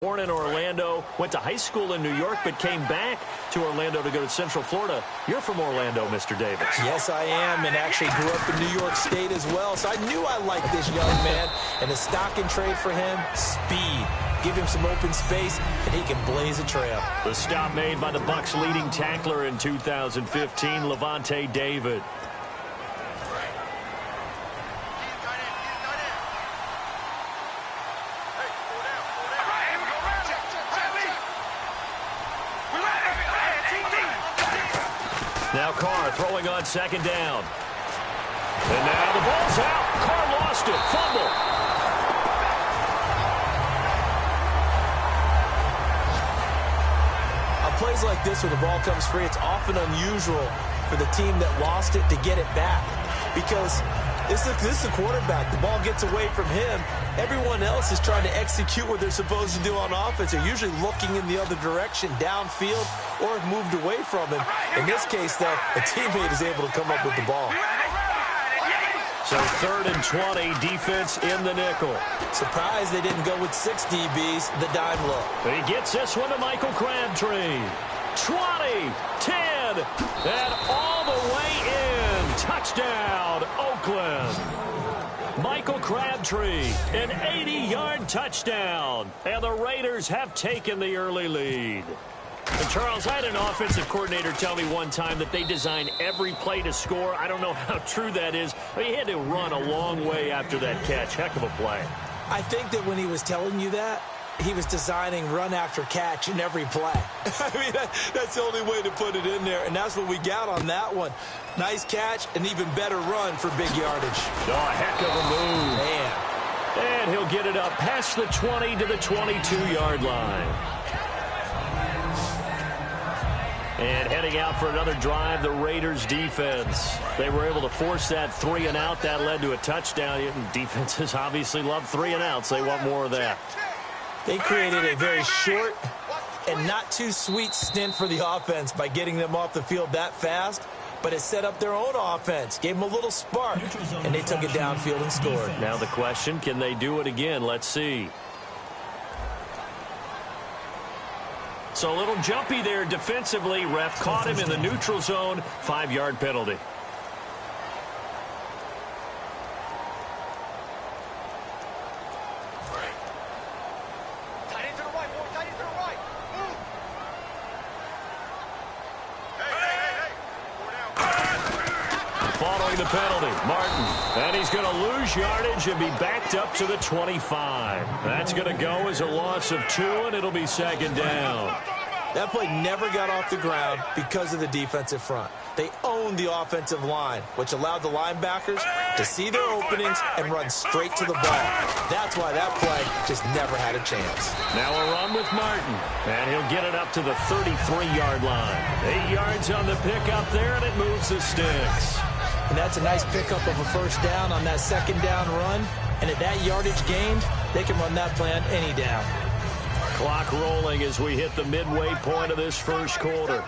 Born in Orlando, went to high school in New York, but came back to Orlando to go to Central Florida. You're from Orlando, Mr. Davis. Yes, I am, and actually grew up in New York State as well, so I knew I liked this young man. And the stock and trade for him, speed. Give him some open space, and he can blaze a trail. The stop made by the Bucs' leading tackler in 2015, Lavonte David. Now Carr throwing on second down. And now the ball's out. Carr lost it. Fumble. On plays like this where the ball comes free, it's often unusual for the team that lost it to get it back. Because this is the quarterback. The ball gets away from him. Everyone else is trying to execute what they're supposed to do on offense. They're usually looking in the other direction, downfield, or have moved away from him. In this case, though, a teammate is able to come up with the ball. So 3rd and 20, defense in the nickel. Surprised they didn't go with 6 DBs, the dime look. He gets this one to Michael Crabtree. 20, 10, and all the way in. Touchdown, Oakland. Michael Crabtree, an 80-yard touchdown. And the Raiders have taken the early lead. And Charles, I had an offensive coordinator tell me one time that they design every play to score. I don't know how true that is, but he had to run a long way after that catch. Heck of a play. I think that when he was telling you that, he was designing run after catch in every play. I mean, that's the only way to put it in there, and that's what we got on that one. Nice catch, an even better run for big yardage. Oh, a heck of a move. Man. And he'll get it up past the 20 to the 22-yard line. And heading out for another drive, the Raiders defense. They were able to force that 3 and out. That led to a touchdown. Defenses obviously love 3 and outs. They want more of that. They created a very short and not too sweet stint for the offense by getting them off the field that fast, but it set up their own offense, gave them a little spark, and they took it downfield and scored. Now the question, can they do it again? Let's see. So a little jumpy there defensively. Ref caught him in the neutral zone. 5-yard penalty. Following the penalty, Martin. And he's going to lose yardage and be backed up to the 25. That's going to go as a loss of 2, and it'll be 2nd down. That play never got off the ground because of the defensive front. They owned the offensive line, which allowed the linebackers to see their openings and run straight to the ball. That's why that play just never had a chance. Now a run with Martin, and he'll get it up to the 33-yard line. 8 yards on the pickup there, and it moves the sticks. And that's a nice pickup of a first down on that 2nd down run. And at that yardage gained, they can run that play on any down. Clock rolling as we hit the midway point of this first quarter.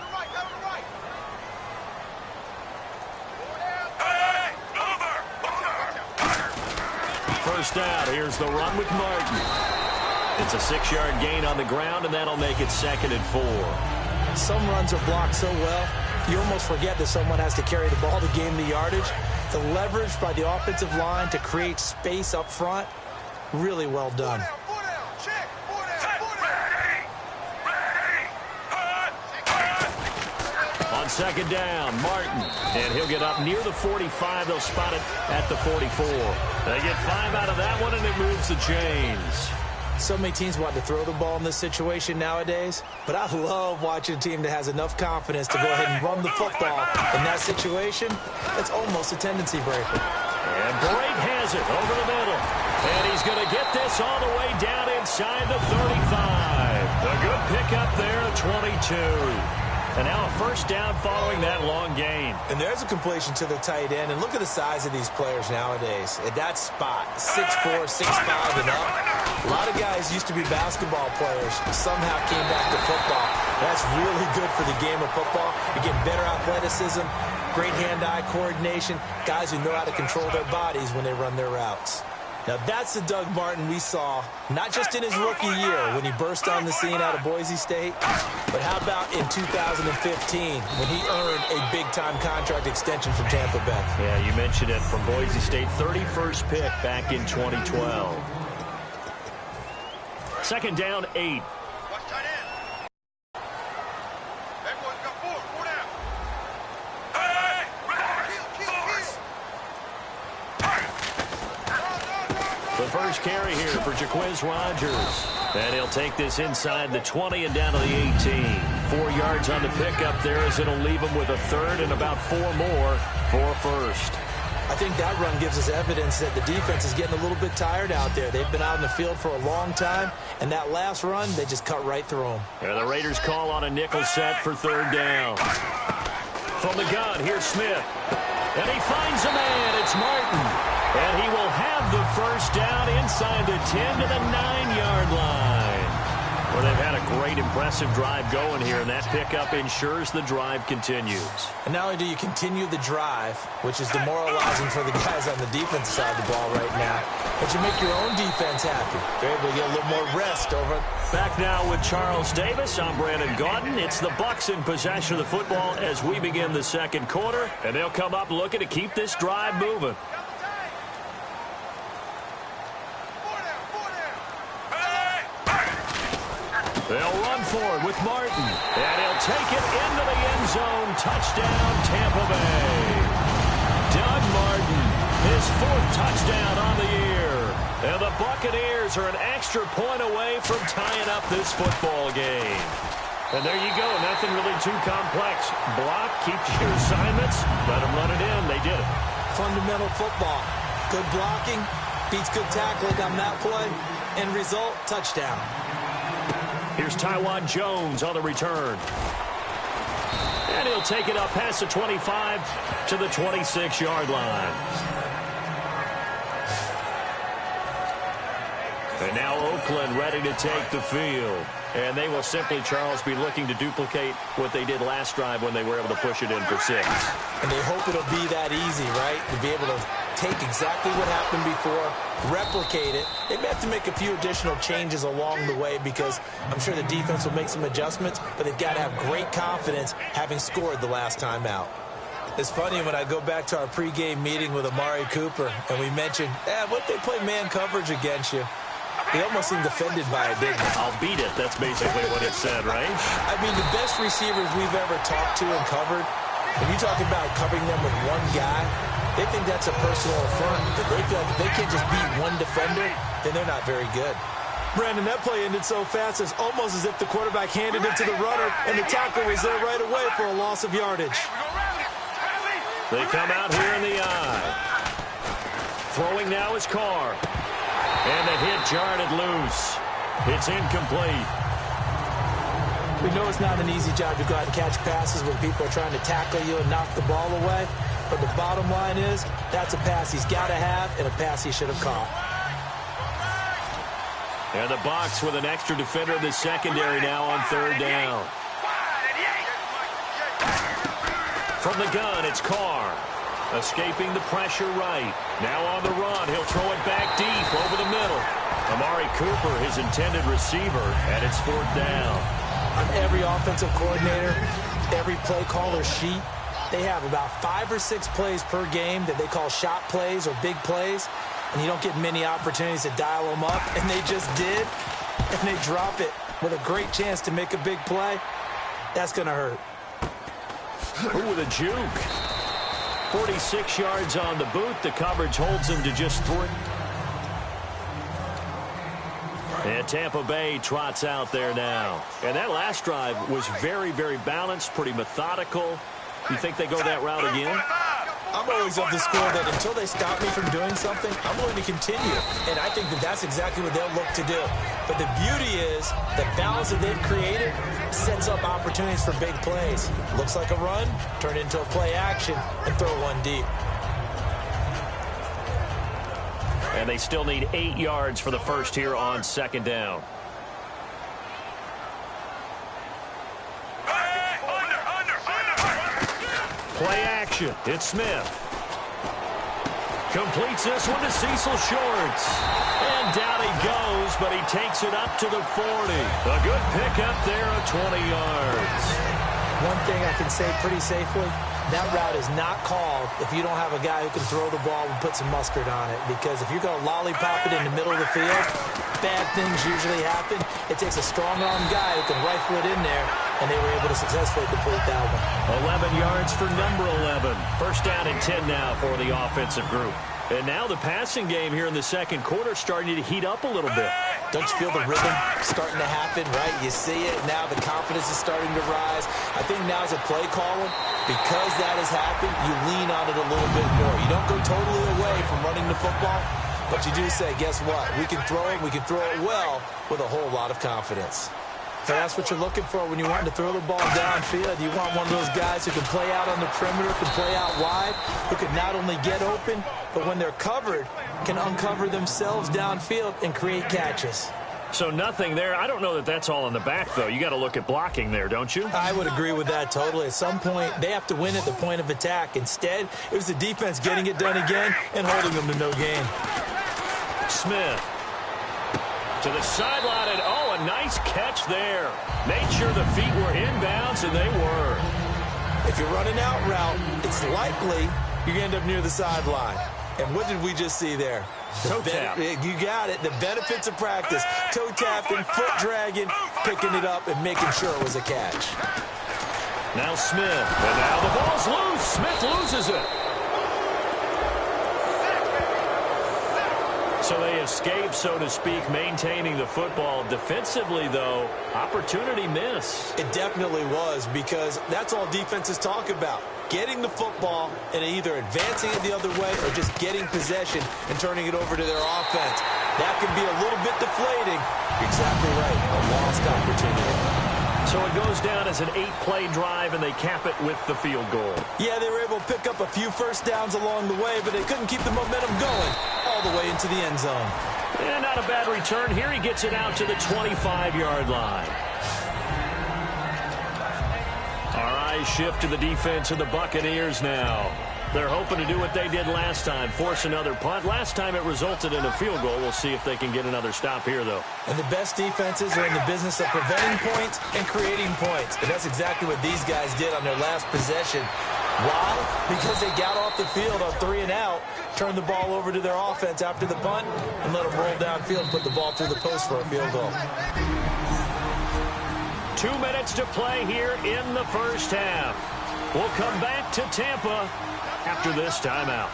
First down, here's the run with Martin. It's a 6-yard gain on the ground, and that'll make it 2nd and 4. Some runs are blocked so well, you almost forget that someone has to carry the ball to gain the yardage. The leverage by the offensive line to create space up front, really well done. On 2nd down, Martin. And he'll get up near the 45. They'll spot it at the 44. They get 5 out of that one, and it moves the chains. So many teams want to throw the ball in this situation nowadays, but I love watching a team that has enough confidence to go ahead and run the football. In that situation, it's almost a tendency breaker. And Brate has it over the middle. And he's going to get this all the way down inside the 35. A good pickup there at 22. And now a first down following that long gain. And there's a completion to the tight end. And look at the size of these players nowadays. At that spot, 6'4", 6'5", and up. A lot of guys used to be basketball players. Somehow came back to football. That's really good for the game of football. You get better athleticism, great hand-eye coordination, guys who know how to control their bodies when they run their routes. Now, that's the Doug Martin we saw, not just in his rookie year when he burst on the scene out of Boise State, but how about in 2015 when he earned a big-time contract extension from Tampa Bay? Yeah, you mentioned it, from Boise State, 31st pick back in 2012. Second down, 8. The first carry here for Jaquiz Rodgers. And he'll take this inside the 20 and down to the 18. 4 yards on the pickup there as it'll leave him with a third and about 4 more for a first. I think that run gives us evidence that the defense is getting a little bit tired out there. They've been out in the field for a long time, and that last run, they just cut right through them. And the Raiders call on a nickel set for third down. From the gun, here's Smith. And he finds a man. It's Martin. And he will have the first down inside the 10 to the 9-yard line. Well, they've had a great, impressive drive going here, and that pickup ensures the drive continues. And not only do you continue the drive, which is demoralizing for the guys on the defensive side of the ball right now, but you make your own defense happy. They're able to get a little more rest over. Back now with Charles Davis. I'm Brandon Gaudin. It's the Bucs in possession of the football as we begin the second quarter, and they'll come up looking to keep this drive moving. They'll run for it with Martin. And he'll take it into the end zone. Touchdown, Tampa Bay. Doug Martin, his 4th touchdown on the year. And the Buccaneers are an extra point away from tying up this football game. And there you go. Nothing really too complex. Block, keep to your assignments. Let them run it in. They did it. Fundamental football. Good blocking. Beats good tackling on that play. End result, touchdown. Here's Taiwan Jones on the return. And he'll take it up past the 25 to the 26-yard line. And now Oakland ready to take the field. And they will simply, Charles, be looking to duplicate what they did last drive when they were able to push it in for 6. And they hope it'll be that easy, right? To be able to take exactly what happened before, replicate it. They may have to make a few additional changes along the way because I'm sure the defense will make some adjustments, but they've got to have great confidence having scored the last time out. It's funny when I go back to our pregame meeting with Amari Cooper and we mentioned, what they play man coverage against you. He almost seemed offended by it, didn't he? I'll beat it. That's basically what it said, right? I mean, the best receivers we've ever talked to and covered, when you talk about covering them with one guy, they think that's a personal affront. If they feel like if they can't just beat one defender, then they're not very good. Brandon, that play ended so fast, it's almost as if the quarterback handed it to the runner, and the tackle was there right away for a loss of yardage. They come out here in the eye. Throwing now is Carr. And the hit jarred it loose. It's incomplete. We know it's not an easy job to go out and catch passes when people are trying to tackle you and knock the ball away. But the bottom line is, that's a pass he's got to have and a pass he should have caught. And the Bucs with an extra defender in the secondary now on third down. From the gun, it's Carr. Escaping the pressure right. Now on the run. He'll throw it back deep over the middle. Amari Cooper, his intended receiver, and it's 4th down. On every offensive coordinator, every play caller sheet, they have about 5 or 6 plays per game that they call shot plays or big plays, and you don't get many opportunities to dial them up, and they just did, and they drop it with a great chance to make a big play. That's going to hurt. Ooh, with a juke. 46 yards on the boot. The coverage holds him to just 3. And Tampa Bay trots out there now. And that last drive was very, very balanced, pretty methodical. You think they go that route again? I'm always of the school that until they stop me from doing something, I'm going to continue. And I think that that's exactly what they'll look to do. But the beauty is the balance that they've created sets up opportunities for big plays. Looks like a run, turn it into a play action, and throw one deep. And they still need 8 yards for the first here on second down. Play action. It's Smith. Completes this one to Cecil Shorts. And down he goes, but he takes it up to the 40. A good pickup there of 20 yards. One thing I can say pretty safely, that route is not called if you don't have a guy who can throw the ball and put some mustard on it. Because if you're going to lollipop it in the middle of the field, bad things usually happen. It takes a strong-arm guy who can rifle it in there, and they were able to successfully complete that one. 11 yards for number 11. First down and 10 now for the offensive group. And now the passing game here in the second quarter starting to heat up a little bit. Don't you feel the rhythm starting to happen, right? You see it. Now the confidence is starting to rise. I think now as a play caller, because that has happened, you lean on it a little bit more. You don't go totally away from running the football, but you do say, guess what? We can throw it. We can throw it well with a whole lot of confidence. So that's what you're looking for when you want to throw the ball downfield. You want one of those guys who can play out on the perimeter, can play out wide, who can not only get open, but when they're covered, can uncover themselves downfield and create catches. So nothing there. I don't know that that's all in the back, though. You got to look at blocking there, don't you? I would agree with that totally. At some point, they have to win at the point of attack. Instead, it was the defense getting it done again and holding them to no gain. Smith to the sideline, and oh, a nice catch there. Made sure the feet were inbounds, and they were. If you're running out route, it's likely you're going to end up near the sideline. And what did we just see there? Toe tap. You got it. The benefits of practice. Toe tapping, foot dragging, picking it up, and making sure it was a catch. Now Smith. And now the ball's loose. Smith loses it. So they escape, so to speak, maintaining the football. Defensively, though, opportunity miss. It definitely was, because that's all defenses talk about. Getting the football and either advancing it the other way or just getting possession and turning it over to their offense. That can be a little bit deflating. You're exactly right. A lost opportunity. So it goes down as an 8-play drive, and they cap it with the field goal. Yeah, they were able to pick up a few first downs along the way, but they couldn't keep the momentum going all the way into the end zone. And not a bad return here. He gets it out to the 25-yard line. Our eyes shift to the defense of the Buccaneers now. They're hoping to do what they did last time, force another punt. Last time it resulted in a field goal. We'll see if they can get another stop here, though. And the best defenses are in the business of preventing points and creating points. And that's exactly what these guys did on their last possession. Why? Because they got off the field on 3 and out, turned the ball over to their offense after the punt, and let them roll downfield and put the ball through the post for a field goal. 2 minutes to play here in the first half. We'll come back to Tampa after this timeout.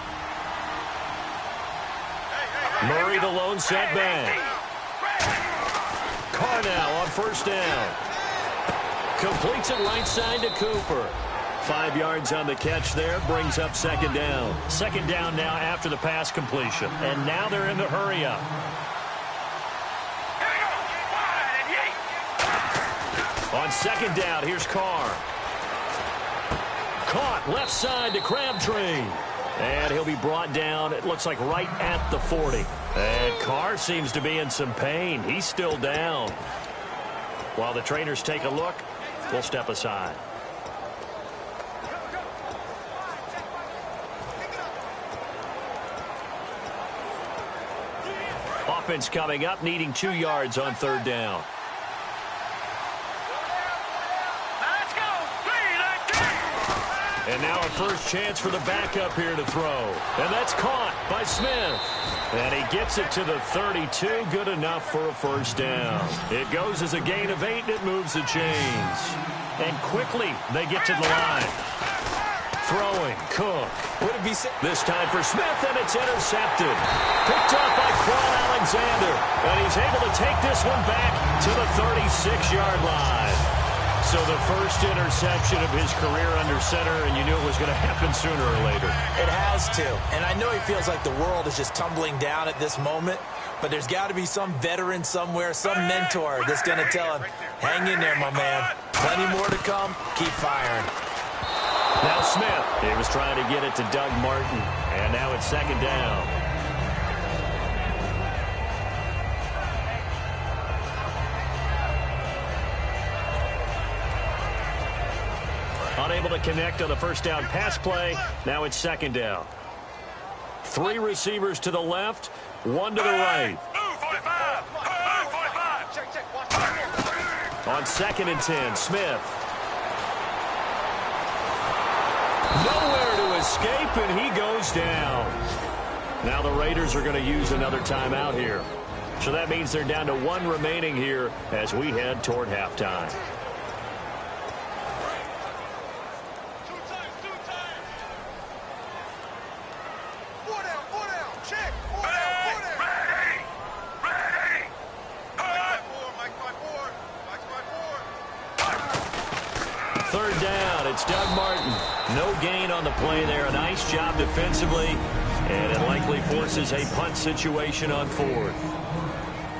Murray, the lone setback. Carr now on first down. Completes it right side to Cooper. 5 yards on the catch there, brings up second down. Second down now after the pass completion. And now they're in the hurry up. On second down, here's Carr. Caught left side to Crabtree. And he'll be brought down, it looks like right at the 40. And Carr seems to be in some pain. He's still down. While the trainers take a look, we'll step aside. Offense coming up, needing 2 yards on third down. And now a first chance for the backup here to throw. And that's caught by Smith. And he gets it to the 32. Good enough for a first down. It goes as a gain of 8, and it moves the chains. And quickly, they get to the line. Throwing, Cook. Would it be this time for Smith, and it's intercepted. Picked up by Quan Alexander. And he's able to take this one back to the 36-yard line. So the first interception of his career under center, and you knew it was going to happen sooner or later. It has to. And I know he feels like the world is just tumbling down at this moment, but there's got to be some veteran somewhere, some mentor that's going to tell him, hang in there, my man. Plenty more to come. Keep firing. Now Smith. He was trying to get it to Doug Martin, and now it's second down. Unable to connect on the first down pass play. Now it's second down. 3 receivers to the left, 1 to the right. On 2nd and 10, Smith. Nowhere to escape, and he goes down. Now the Raiders are going to use another timeout here. So that means they're down to 1 remaining here as we head toward halftime. Third down, it's Doug Martin. No gain on the play there. A nice job defensively, and it likely forces a punt situation on 4th.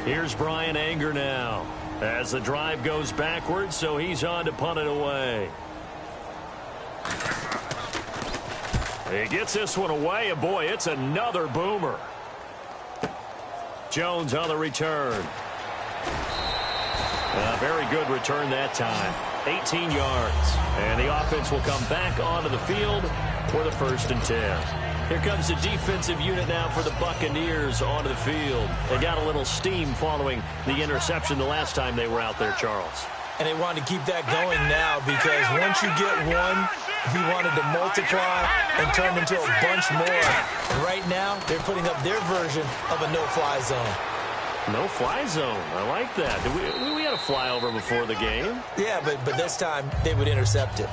Here's Brian Anger now as the drive goes backwards, so he's on to punt it away. He gets this one away, and boy, it's another boomer. Jones on the return. A very good return that time. 18 yards. And the offense will come back onto the field for the 1st and 10. Here comes the defensive unit now for the Buccaneers onto the field. They got a little steam following the interception the last time they were out there, Charles. And they wanted to keep that going now because once you get one, he wanted to multiply and turn into a bunch more. And right now, they're putting up their version of a no-fly zone. No-fly zone. I like that. We had a flyover before the game. Yeah, but this time they would intercept it.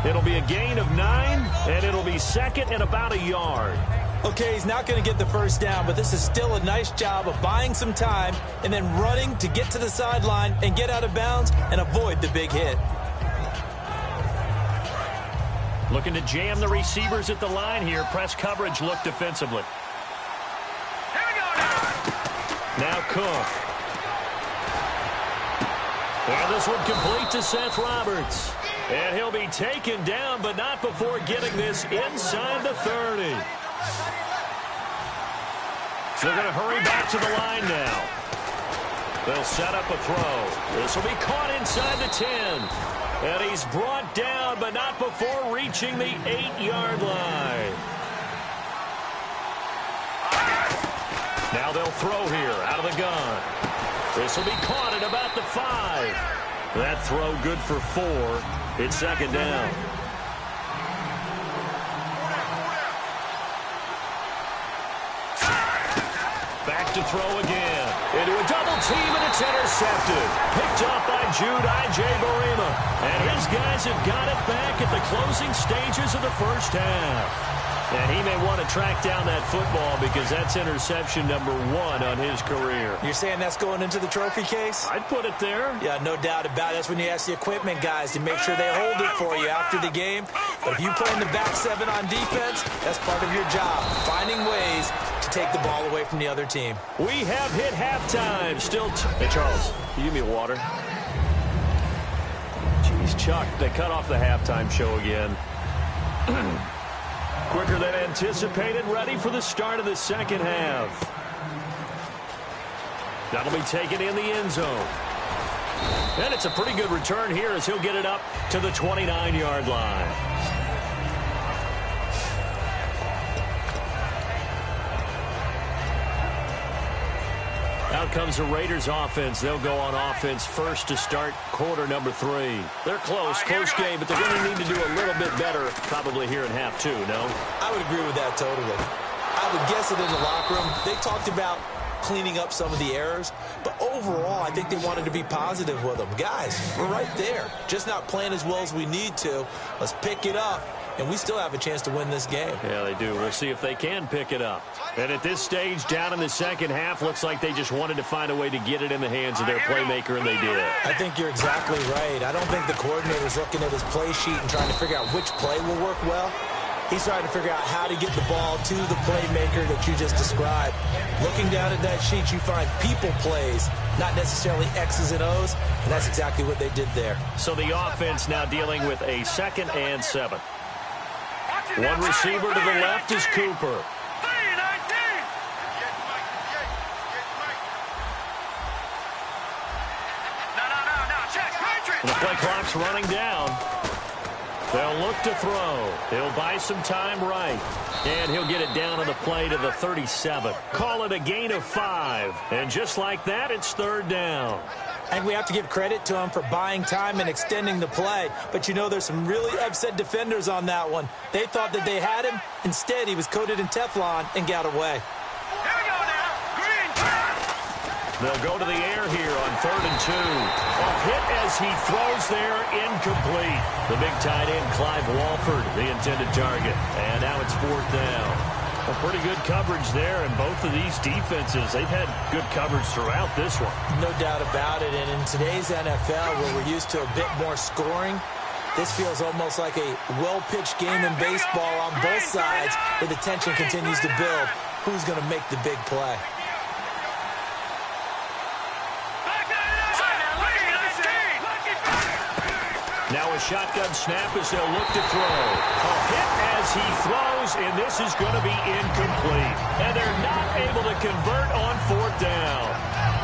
It'll be a gain of 9, and it'll be 2nd and about a yard. Okay, he's not going to get the first down, but this is still a nice job of buying some time and then running to get to the sideline and get out of bounds and avoid the big hit. Looking to jam the receivers at the line here. Press coverage look defensively. Now Cook. And this one complete to Seth Roberts. And he'll be taken down, but not before getting this inside the 30. So they're going to hurry back to the line now. They'll set up a throw. This will be caught inside the 10. And he's brought down, but not before reaching the 8-yard line. Now they'll throw here out of the gun. This will be caught at about the 5. That throw good for 4. It's 2nd down. Back to throw again. Into a double team, and it's intercepted. Picked off by Jude Ije-Barima. And his guys have got it back at the closing stages of the first half. And he may want to track down that football because that's interception number 1 on his career. You're saying that's going into the trophy case? I'd put it there. Yeah, no doubt about it. That's when you ask the equipment guys to make sure they hold it for you after the game. But if you play in the back 7 on defense, that's part of your job, finding ways to take the ball away from the other team. We have hit halftime. Hey, Charles, can you give me water? Jeez, Chuck, they cut off the halftime show again. Quicker than anticipated, ready for the start of the second half. That'll be taken in the end zone. And it's a pretty good return here as he'll get it up to the 29-yard line. Out comes the Raiders offense. They'll go on offense first to start quarter number 3. They're close game, but they're going to need to do a little bit better probably here in half 2, no? I would agree with that totally. I would guess it in the locker room. They talked about cleaning up some of the errors, but overall, I think they wanted to be positive with them. Guys, we're right there. Just not playing as well as we need to. Let's pick it up, and we still have a chance to win this game. Yeah, they do. We'll see if they can pick it up. And at this stage, down in the second half, looks like they just wanted to find a way to get it in the hands of their playmaker, and they did. I think you're exactly right. I don't think the coordinator's looking at his play sheet and trying to figure out which play will work well. He's trying to figure out how to get the ball to the playmaker that you just described. Looking down at that sheet, you find people plays, not necessarily X's and O's, and that's exactly what they did there. So the offense now dealing with a 2nd and 7. One receiver to the left is Cooper. The play clock's running down. They'll look to throw. He'll buy some time right. And he'll get it down on the play to the 37. Call it a gain of 5. And just like that, it's third down. I think we have to give credit to him for buying time and extending the play. But, you know, there's some really upset defenders on that one. They thought that they had him. Instead, he was coated in Teflon and got away. They'll go to the air here on 3rd and 2. A hit as he throws there, incomplete. The big tight end, Clive Walford, the intended target. And now it's 4th down. A pretty good coverage there, and both of these defenses, they've had good coverage throughout this one. No doubt about it, and in today's NFL, where we're used to a bit more scoring, this feels almost like a well-pitched game in baseball on both sides, where the tension continues to build. Who's going to make the big play? Now a shotgun snap as they'll look to throw. A hit as he throws, and this is going to be incomplete. And they're not able to convert on 4th down.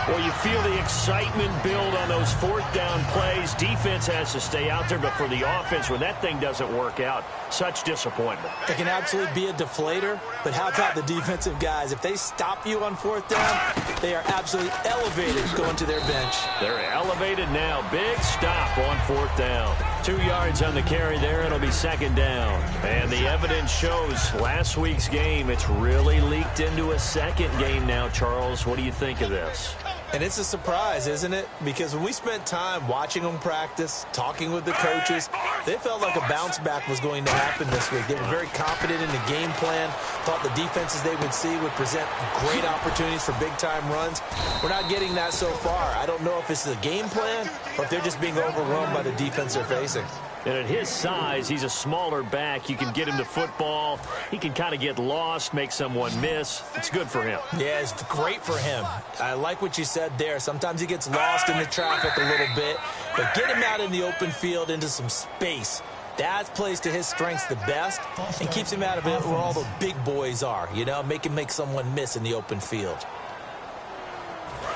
Well, you feel the excitement build on those 4th down plays. Defense has to stay out there, but for the offense, when that thing doesn't work out, such disappointment. It can absolutely be a deflator, but how about the defensive guys? If they stop you on 4th down, they are absolutely elevated going to their bench. They're elevated now. Big stop on 4th down. 2 yards on the carry there. It'll be 2nd down. And the evidence shows last week's game, it's really leaked into a second game now, Charles. What do you think of this? And it's a surprise, isn't it? Because when we spent time watching them practice, talking with the coaches, they felt like a bounce back was going to happen this week. They were very confident in the game plan, thought the defenses they would see would present great opportunities for big-time runs. We're not getting that so far. I don't know if it's the game plan or if they're just being overwhelmed by the defense they're facing. And at his size, he's a smaller back. You can get him to football. He can kind of get lost, make someone miss. It's good for him. Yeah, it's great for him. I like what you said there. Sometimes he gets lost in the traffic a little bit, but get him out in the open field into some space. That plays to his strengths the best and keeps him out of it where all the big boys are, you know, make someone miss in the open field.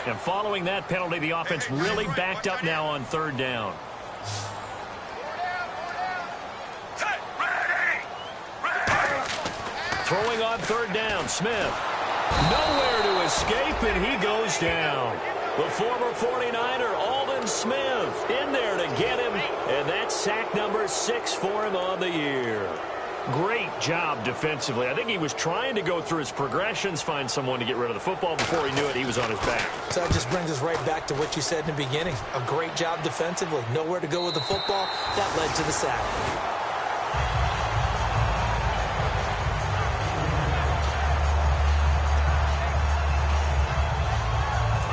And following that penalty, the offense really backed up now on 3rd down. Throwing on 3rd down, Smith. Nowhere to escape, and he goes down. The former 49er, Aldon Smith, in there to get him, and that's sack number 6 for him on the year. Great job defensively. I think he was trying to go through his progressions, find someone to get rid of the football. Before he knew it, he was on his back. So that just brings us right back to what you said in the beginning. A great job defensively. Nowhere to go with the football. That led to the sack.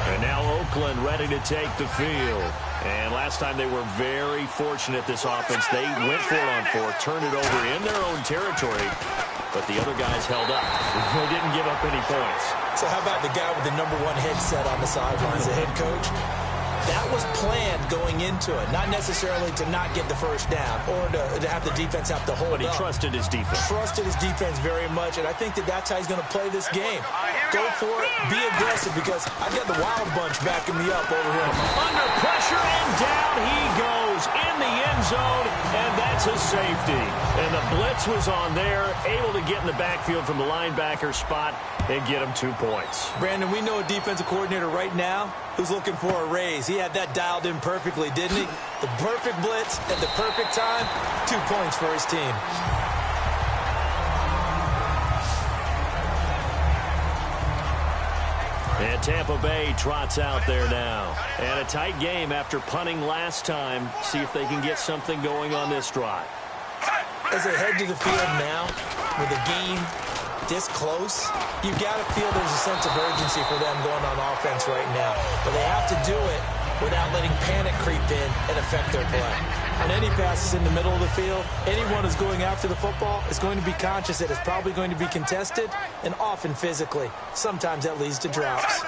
And now Oakland ready to take the field. And last time they were very fortunate, this offense. They went for it on 4th, turned it over in their own territory, but the other guys held up. They didn't give up any points. So how about the guy with the #1 headset on the sidelines, the head coach? That was planned going into it, not necessarily to not get the first down or to have the defense have to hold up. But he trusted his defense. Trusted his defense very much, and I think that that's how he's going to play this game. Go for it, be aggressive, because I've got the Wild Bunch backing me up over here. Under pressure, and down he goes in the end zone, and that's a safety. And the blitz was on there, able to get in the backfield from the linebacker spot and get him 2 points. Brandon, we know a defensive coordinator right now who's looking for a raise. He had that dialed in perfectly, didn't he? The perfect blitz at the perfect time, 2 points for his team. And Tampa Bay trots out there now. And a tight game after punting last time. See if they can get something going on this drive. As they head to the field now, with the game this close, you've got to feel there's a sense of urgency for them going on offense right now. But they have to do it without letting panic creep in and affect their play. On any passes in the middle of the field, anyone who's going after the football is going to be conscious that it's probably going to be contested and often physically. Sometimes that leads to drops.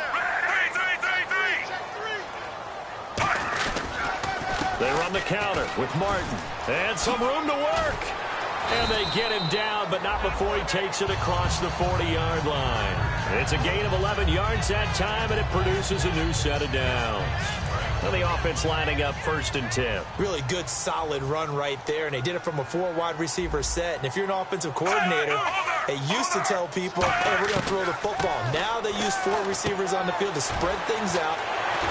They run the counter with Martin. And some room to work. And they get him down, but not before he takes it across the 40-yard line. It's a gain of 11 yards that time, and it produces a new set of downs. And the offense lining up 1st and 10. Really good, solid run right there, and they did it from a 4 wide receiver set. And if you're an offensive coordinator, they used to tell people, hey, we're going to throw the football. Now they use 4 receivers on the field to spread things out,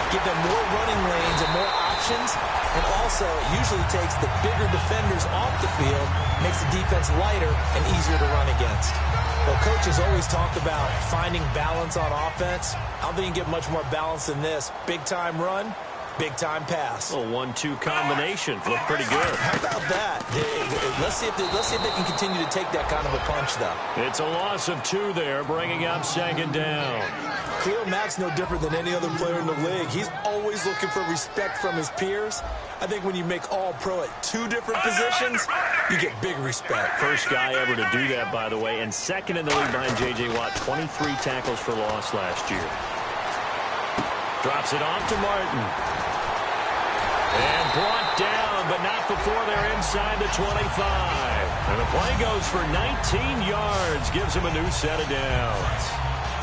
give them more running lanes and more options, and also it usually takes the bigger defenders off the field, makes the defense lighter and easier to run against. Well, coaches always talk about finding balance on offense. I don't think you can get much more balance than this. Big-time run, big-time pass. A 1-2 combination. Look pretty good. How about that? Let's see if they can continue to take that kind of a punch, though. It's a loss of 2 there, bringing up 2nd down. Khalil Mack's no different than any other player in the league. He's always looking for respect from his peers. I think when you make all-pro at 2 different positions, you get big respect. First guy ever to do that, by the way, and second in the league behind J.J. Watt. 23 tackles for loss last year. Drops it off to Martin. And brought down, but not before they're inside the 25. And the play goes for 19 yards. Gives him a new set of downs.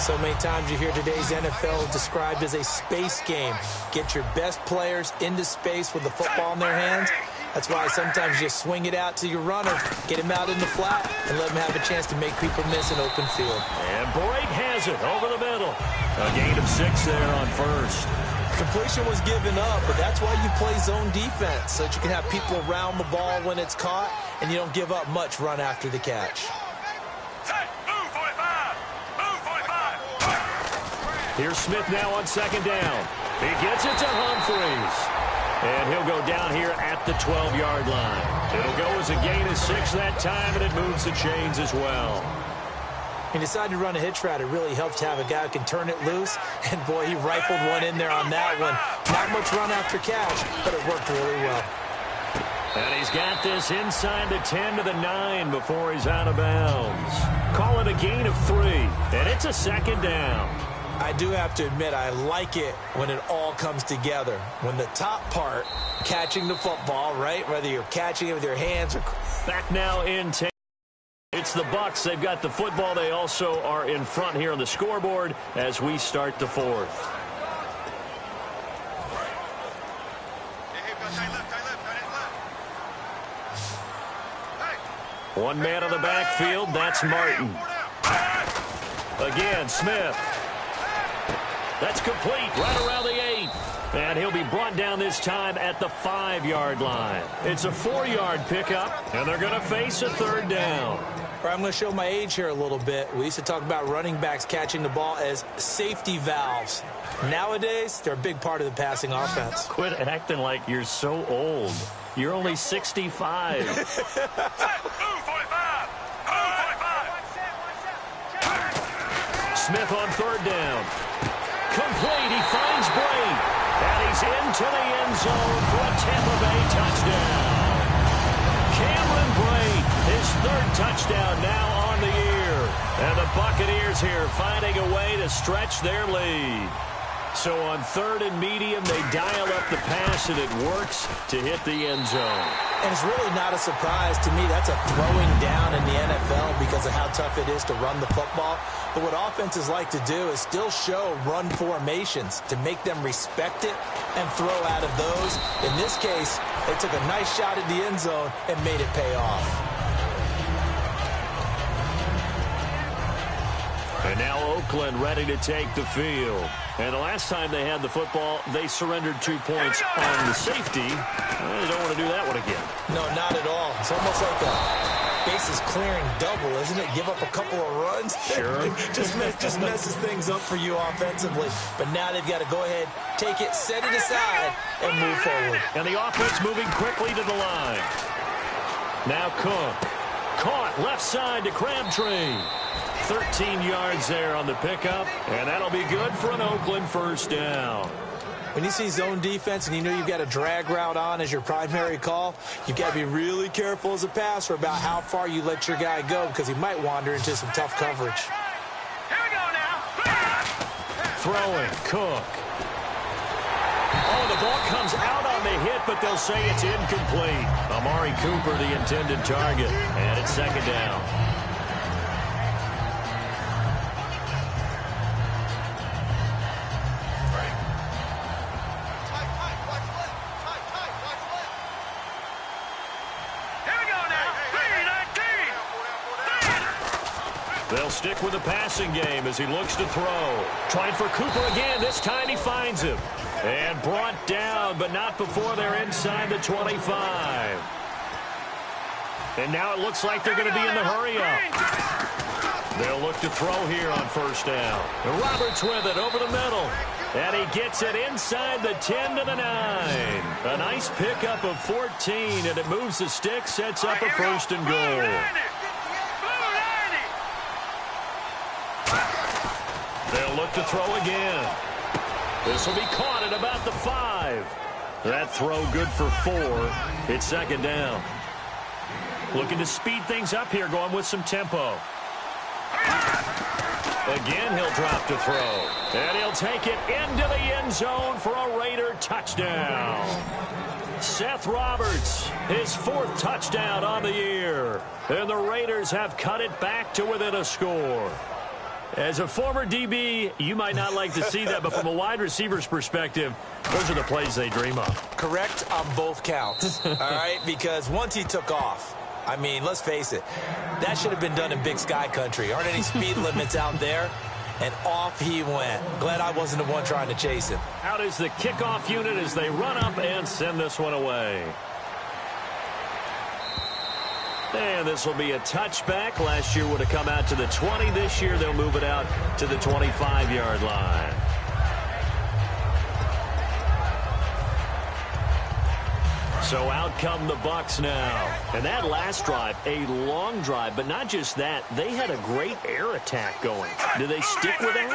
So many times you hear today's NFL described as a space game. Get your best players into space with the football in their hands. That's why sometimes you just swing it out to your runner, get him out in the flat, and let him have a chance to make people miss an open field. And Brake has it over the middle. A gain of 6 there on 1st. Completion was given up, but that's why you play zone defense, so that you can have people around the ball when it's caught, and you don't give up much run after the catch. Here's Smith now on 2nd down. He gets it to Humphries. And he'll go down here at the 12-yard line. It'll go as a gain of 6 that time, and it moves the chains as well. He decided to run a hitch route. It really helps to have a guy who can turn it loose. And, boy, he rifled one in there on that one. Not much run after catch, but it worked really well. And he's got this inside the 10 to the 9 before he's out of bounds. Call it a gain of 3, and it's a 2nd down. I do have to admit, I like it when it all comes together. When the top part, catching the football, right? Whether you're catching it with your hands or... Back now in 10. It's the Bucs. They've got the football. They also are in front here on the scoreboard as we start the 4th. One man on the backfield. That's Martin. Again, Smith. That's complete right around the 8. And he'll be brought down this time at the 5-yard line. It's a 4-yard pickup, and they're going to face a 3rd down. I'm going to show my age here a little bit. We used to talk about running backs catching the ball as safety valves. Nowadays, they're a big part of the passing offense. Quit acting like you're so old. You're only 65. Smith on 3rd down. Complete. He finds Brake. And he's into the end zone for a Tampa Bay touchdown. Cameron Brake, his 3rd touchdown now on the year. And the Buccaneers here finding a way to stretch their lead. So on 3rd and medium, they dial up the pass, and it works to hit the end zone. And it's really not a surprise to me. That's a throwing down in the NFL because of how tough it is to run the football. But what offenses like to do is still show run formations to make them respect it and throw out of those. In this case, they took a nice shot at the end zone and made it pay off. And now Oakland ready to take the field. And the last time they had the football, they surrendered 2 points on the safety. They don't want to do that one again. No, not at all. It's almost like a bases clearing double, isn't it? Give up a couple of runs. Sure. just messes things up for you offensively. But now they've got to go ahead, take it, set it aside, and move forward. And the offense moving quickly to the line. Now Cook. Caught left side to Crabtree. 13 yards there on the pickup, and that'll be good for an Oakland 1st down. When you see zone defense and you know you've got a drag route on as your primary call, you've got to be really careful as a passer about how far you let your guy go because he might wander into some tough coverage. Here we go now. Throwing, Cook. Oh, the ball comes out on the hit, but they'll say it's incomplete. Amari Cooper, the intended target, and it's 2nd down. They'll stick with the passing game as he looks to throw. Trying for Cooper again. This time he finds him. And brought down, but not before they're inside the 25. And now it looks like they're going to be in the hurry-up. They'll look to throw here on first down. And Roberts with it over the middle. And he gets it inside the 10 to the 9. A nice pickup of 14, and it moves the stick, sets up a first and goal. They'll look to throw again. This will be caught at about the 5. That throw good for 4. It's second down. Looking to speed things up here, going with some tempo. Again, he'll drop to throw. And he'll take it into the end zone for a Raider touchdown. Seth Roberts, his 4th touchdown on the year. And the Raiders have cut it back to within a score. As a former DB, you might not like to see that, but from a wide receiver's perspective, those are the plays they dream of. Correct on both counts, all right? Because once he took off, I mean, let's face it, that should have been done in Big Sky country. Aren't any speed limits out there? And off he went. Glad I wasn't the one trying to chase him. Out is the kickoff unit as they run up and send this one away. And this will be a touchback. Last year would have come out to the 20. This year they'll move it out to the 25-yard line. So out come the Bucs now. And that last drive, a long drive, but not just that. They had a great air attack going. Do they stick with that?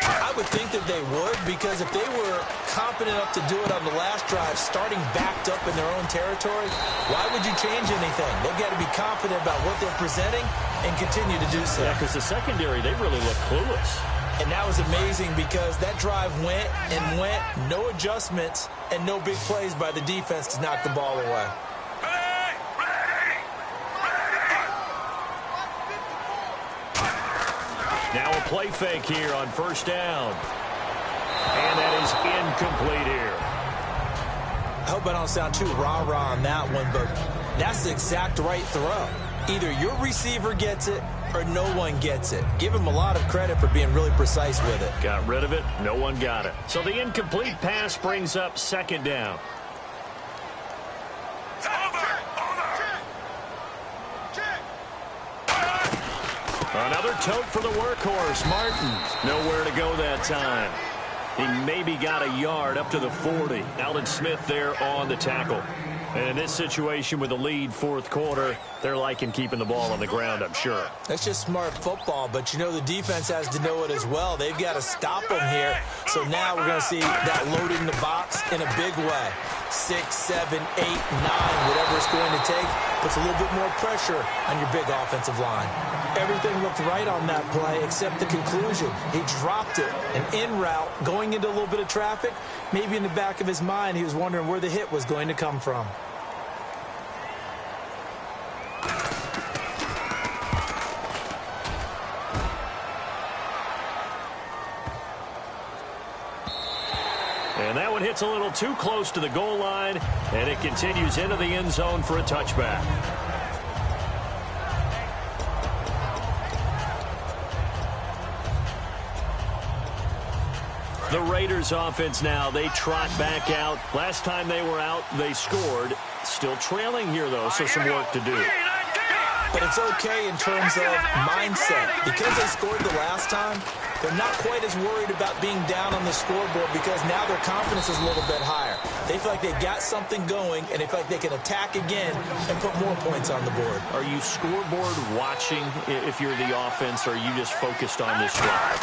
I would think that they would, because if they were competent enough to do it on the last drive, starting backed up in their own territory, why would you change anything? They've got to be confident about what they're presenting and continue to do so. Yeah, because the secondary, they really look clueless. And that was amazing because that drive went and went, no adjustments, and no big plays by the defense to knock the ball away. Now a play fake here on first down. And that is incomplete here. I hope I don't sound too rah-rah on that one, but that's the exact right throw. Either your receiver gets it or no one gets it. Give him a lot of credit for being really precise with it. Got rid of it. No one got it. So the incomplete pass brings up second down. Another tote for the workhorse, Martin. Nowhere to go that time. He maybe got a yard up to the 40. Aldon Smith there on the tackle. And in this situation with a lead fourth quarter, they're liking keeping the ball on the ground, I'm sure. That's just smart football, but you know the defense has to know it as well. They've got to stop them here. So now we're going to see that loading the box in a big way. 6, 7, 8, 9, whatever it's going to take, puts a little bit more pressure on your big offensive line. Everything looked right on that play except the conclusion. He dropped it, an in route, going into a little bit of traffic. Maybe in the back of his mind, he was wondering where the hit was going to come from. And that one hits a little too close to the goal line, and it continues into the end zone for a touchback. The Raiders offense now, they trot back out. Last time they were out, they scored. Still trailing here, though, so some work to do. But it's okay in terms of mindset. Because they scored the last time, they're not quite as worried about being down on the scoreboard because now their confidence is a little bit higher. They feel like they've got something going, and they feel like they can attack again and put more points on the board. Are you scoreboard watching if you're the offense, or are you just focused on this drive?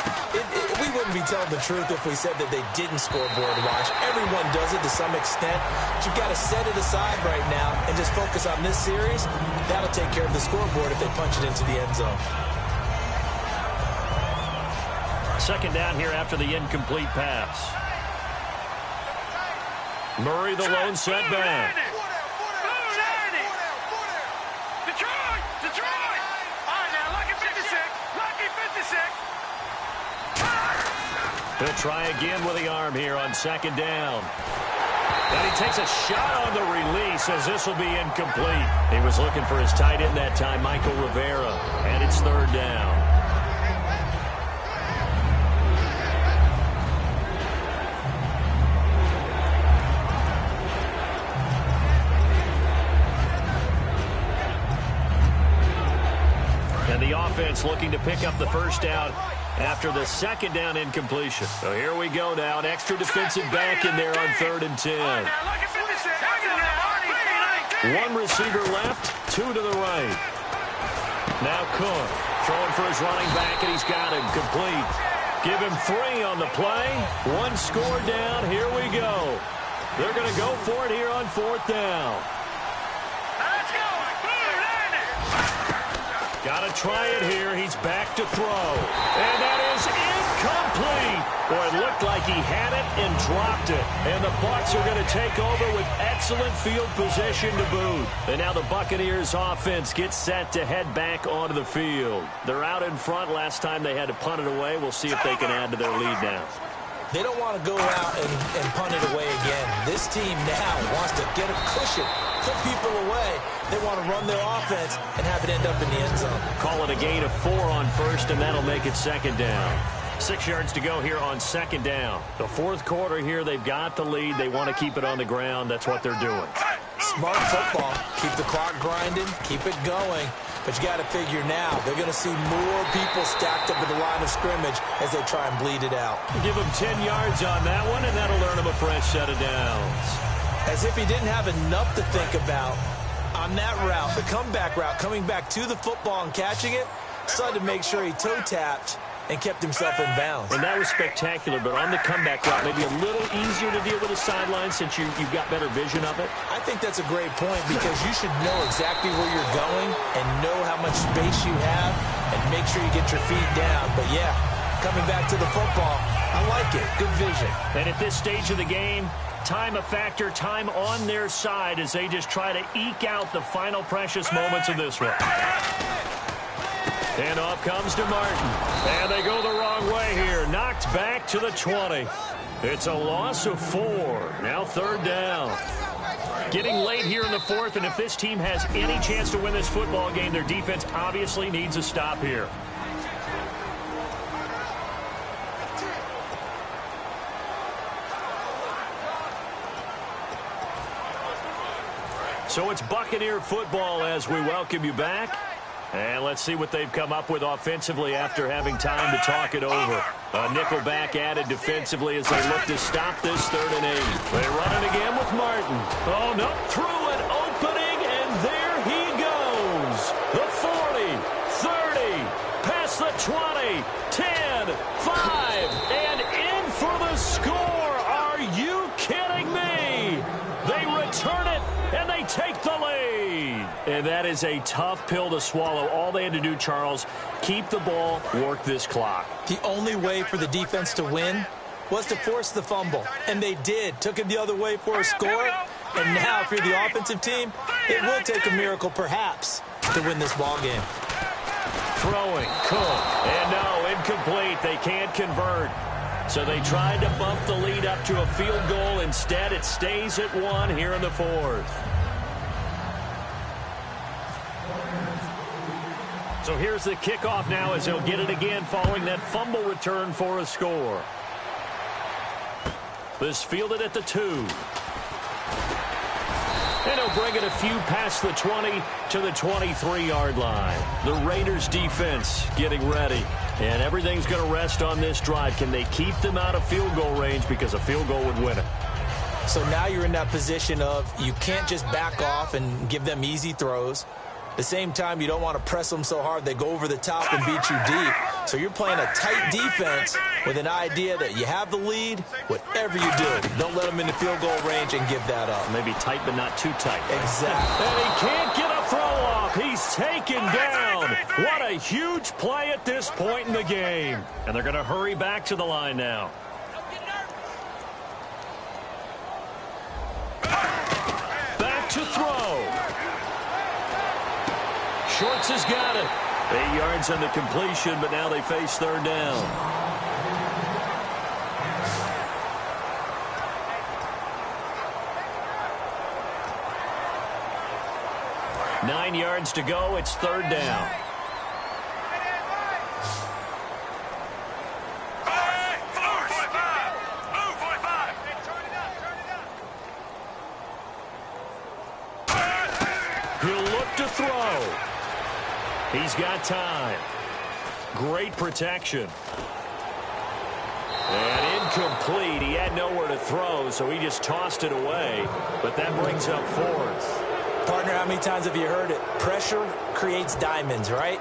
We wouldn't be telling the truth if we said that they didn't scoreboard watch. Everyone does it to some extent. But you've got to set it aside right now and just focus on this series. That'll take care of the scoreboard if they punch it into the end zone. Second down here after the incomplete pass. Murray, the lone setback. Detroit! All right, now, lucky 56. Lucky 56. He'll try again with the arm here on second down. And he takes a shot on the release as this will be incomplete. He was looking for his tight end that time, Michael Rivera. And it's third down. defense looking to pick up the first down after the second down incompletion. So here we go now. An extra defensive back in there on 3rd and 10. One receiver left, 2 to the right. Now Cook throwing for his running back, and he's got him complete. Give him 3 on the play. 1 score down. Here we go. They're going to go for it here on 4th down. Got to try it here. He's back to throw. And that is incomplete. Boy, it looked like he had it and dropped it. And the Bucs are going to take over with excellent field position to boot. And now the Buccaneers offense gets set to head back onto the field. They're out in front. Last time they had to punt it away. We'll see if they can add to their lead now. They don't want to go out and punt it away again. This team now wants to get a cushion, put people away. They want to run their offense and have it end up in the end zone. Call it a gain of 4 on 1st, and that'll make it 2nd down. 6 yards to go here on 2nd down. The 4th quarter here, they've got the lead. They want to keep it on the ground. That's what they're doing. Smart football. Keep the clock grinding. Keep it going. But you got to figure now, they're going to see more people stacked up at the line of scrimmage as they try and bleed it out. Give them 10 yards on that one, and that'll earn them a fresh set of downs. As if he didn't have enough to think about on that route, the comeback route, coming back to the football and catching it, decided to make sure he toe-tapped and kept himself in bounds. And that was spectacular, but on the comeback route, maybe a little easier to deal with the sideline since you've got better vision of it. I think that's a great point because you should know exactly where you're going and know how much space you have and make sure you get your feet down. But, yeah, coming back to the football, I like it. Good vision. And at this stage of the game, time a factor, time on their side as they just try to eke out the final precious moments of this one. And off comes to Martin. And they go the wrong way here. Knocked back to the 20. It's a loss of 4. Now 3rd down. Getting late here in the 4th, and if this team has any chance to win this football game, their defense obviously needs a stop here. So it's Buccaneer football as we welcome you back. And let's see what they've come up with offensively after having time to talk it over. A nickel back added defensively as they look to stop this 3rd and 8. They run it again with Martin. Oh, no, through an opening, and there he goes. The 40, 30, past the 20, 10, 5, and in for the score. Are you kidding me? They return it, and they take the lead. And that is a tough pill to swallow. All they had to do, Charles, keep the ball, work this clock. The only way for the defense to win was to force the fumble. And they did. Took it the other way for a score. And now, if you're the offensive team, it will take a miracle, perhaps, to win this ball game. Throwing, Cook, and no, incomplete. They can't convert. So they tried to bump the lead up to a field goal. Instead, it stays at 1 here in the 4th. So here's the kickoff now as he'll get it again following that fumble return for a score. This fielded at the 2. And he'll bring it a few past the 20 to the 23-yard line. The Raiders defense getting ready. And everything's going to rest on this drive. Can they keep them out of field goal range because a field goal would win it? So now you're in that position of you can't just back off and give them easy throws. At the same time, you don't want to press them so hard they go over the top and beat you deep. So you're playing a tight defense with an idea that you have the lead. Whatever you do, don't let them in the field goal range and give that up. Maybe tight but not too tight. Exactly. And he can't get a throw off. He's taken down. What a huge play at this point in the game. And they're going to hurry back to the line now. Back to throw. Schwartz has got it. 8 yards on the completion, but now they face 3rd down. Nine yards to go. It's 3rd down. He'll look to throw. He's got time. Great protection. And incomplete. He had nowhere to throw, so he just tossed it away. But that brings up fourth. Partner, how many times have you heard it? Pressure creates diamonds, right?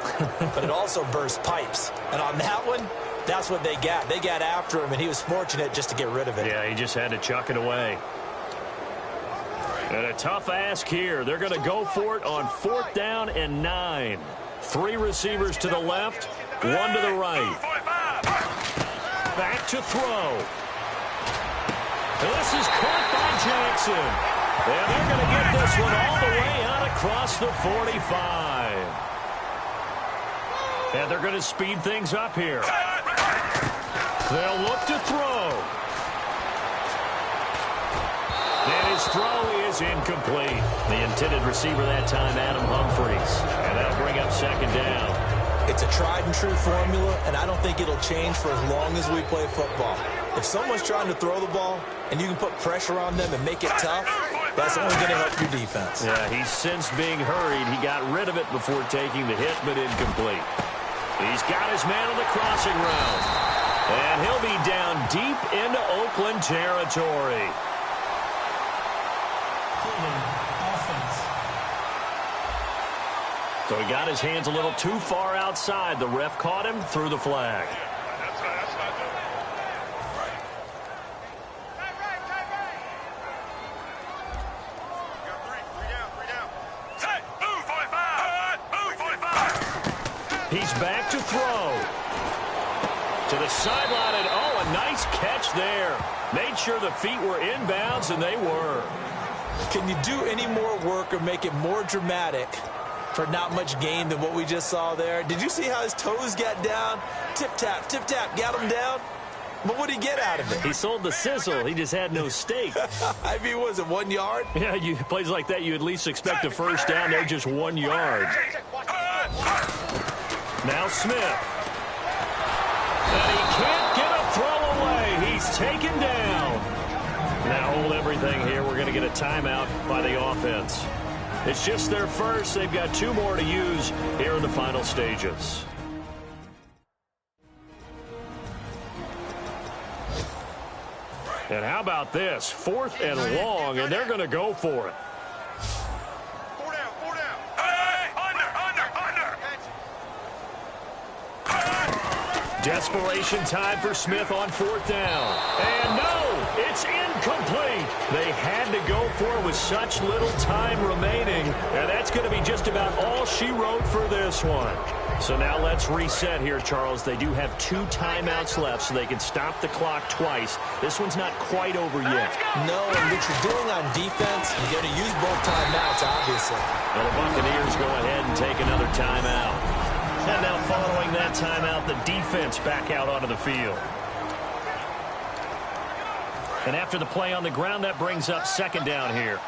But it also bursts pipes. And on that one, that's what they got. They got after him, and he was fortunate just to get rid of it. Yeah, he just had to chuck it away. And a tough ask here. They're going to go for it on 4th down and 9. 3 receivers to the left, 1 to the right. Back to throw. This is caught by Jackson. And they're going to get this one all the way out across the 45. And they're going to speed things up here. They'll look to throw. And his throw is incomplete. The intended receiver that time, Adam Humphries. And that'll bring up 2nd down. It's a tried-and-true formula, and I don't think it'll change for as long as we play football. If someone's trying to throw the ball and you can put pressure on them and make it tough, that's only going to help your defense. Yeah, he's since being hurried. He got rid of it before taking the hit, but incomplete. He's got his man on the crossing route. And he'll be down deep into Oakland territory. So he got his hands a little too far outside. The ref caught him, threw the flag. He's back to throw. To the sideline, and oh, a nice catch there. Made sure the feet were inbounds, and they were. Can you do any more work or make it more dramatic for not much gain than what we just saw there? Did you see how his toes got down? Tip-tap, got him down. But what did he get out of it? He sold the sizzle. He just had no steak. I mean, was it 1 yard? Yeah, plays like that, you at least expect a first down. They're just 1 yard. Now Smith. And he can't get a throw away. He's taken down. Now hold everything here. We're going to get a timeout by the offense. It's just their first. They've got 2 more to use here in the final stages. And how about this? 4th and long, and they're going to go for it. 4 down. Hey, under. Desperation time for Smith on 4th down. And no, it's incomplete. They had to go for it with such little time remaining. And that's going to be just about all she wrote for this one. So now let's reset here, Charles. They do have 2 timeouts left, so they can stop the clock twice. This one's not quite over yet. No, and what you're doing on defense, you're going to use both timeouts, obviously. Well, the Buccaneers go ahead and take another timeout. And now following that timeout, the defense back out onto the field. And after the play on the ground, that brings up 2nd down here.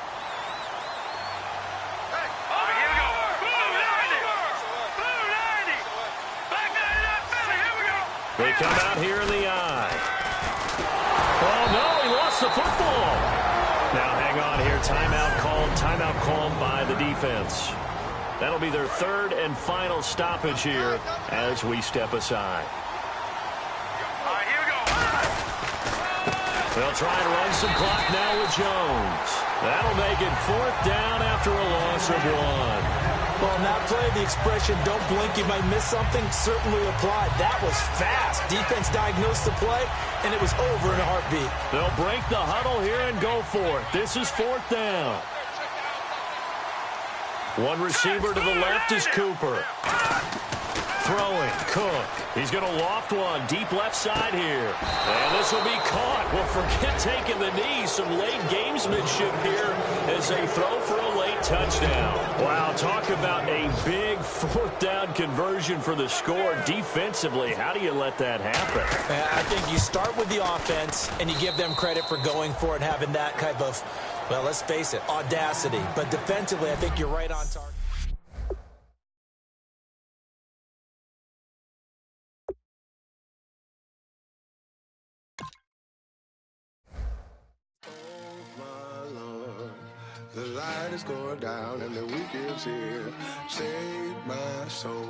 They come out here in the eye. Oh, no, he lost the football. Now hang on here. Timeout called by the defense. That'll be their 3rd and final stoppage here as we step aside. All right, here we go. They'll try and run some clock now with Jones. That'll make it 4th down after a loss of 1. Well, on that play, the expression, don't blink, you might miss something, certainly applied. That was fast. Defense diagnosed the play, and it was over in a heartbeat. They'll break the huddle here and go for it. This is 4th down. 1 receiver to the left is Cooper. Throwing, Cook. He's going to loft one deep left side here. And this will be caught. Well, forget taking the knee. Some late gamesmanship here as they throw for a late touchdown. Wow, talk about a big 4th down conversion for the score. Defensively, how do you let that happen? I think you start with the offense, and you give them credit for going for it and having that type of, well, let's face it, audacity. But defensively, I think you're right on target. The light light is going down and the weekend's here. Save my soul.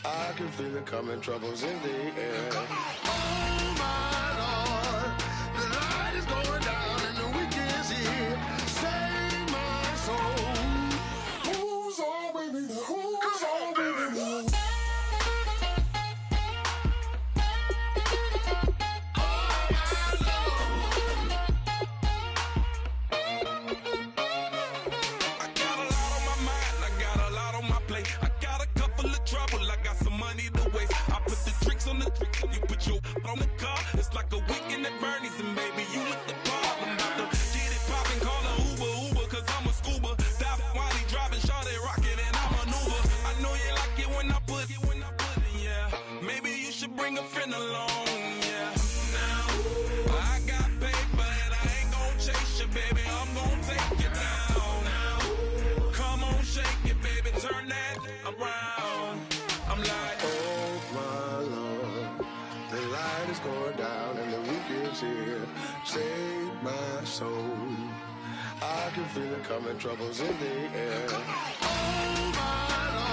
I can feel it coming, troubles in the air. Oh my Lord, the light is going down and the weekend's here. Save my soul. Who's all with me? Who's all with me? On the car, it's like a weekend at Bernie's, and baby, you look the part. I'm about to get it poppin', call a Uber, cause I'm a scuba. Dive while he driving, shawty rocket, and I maneuver. I know you like it when I put it, yeah. Maybe you should bring a friend along, yeah. Now, I got paper and I ain't gon' chase you, baby, I'm gon' take you down. Now, come on, shake it, baby, turn that around. I'm like, oh my Lord. The light is going down and the weekend's here. Save my soul. I can feel it coming, troubles in the air. Oh my Lord.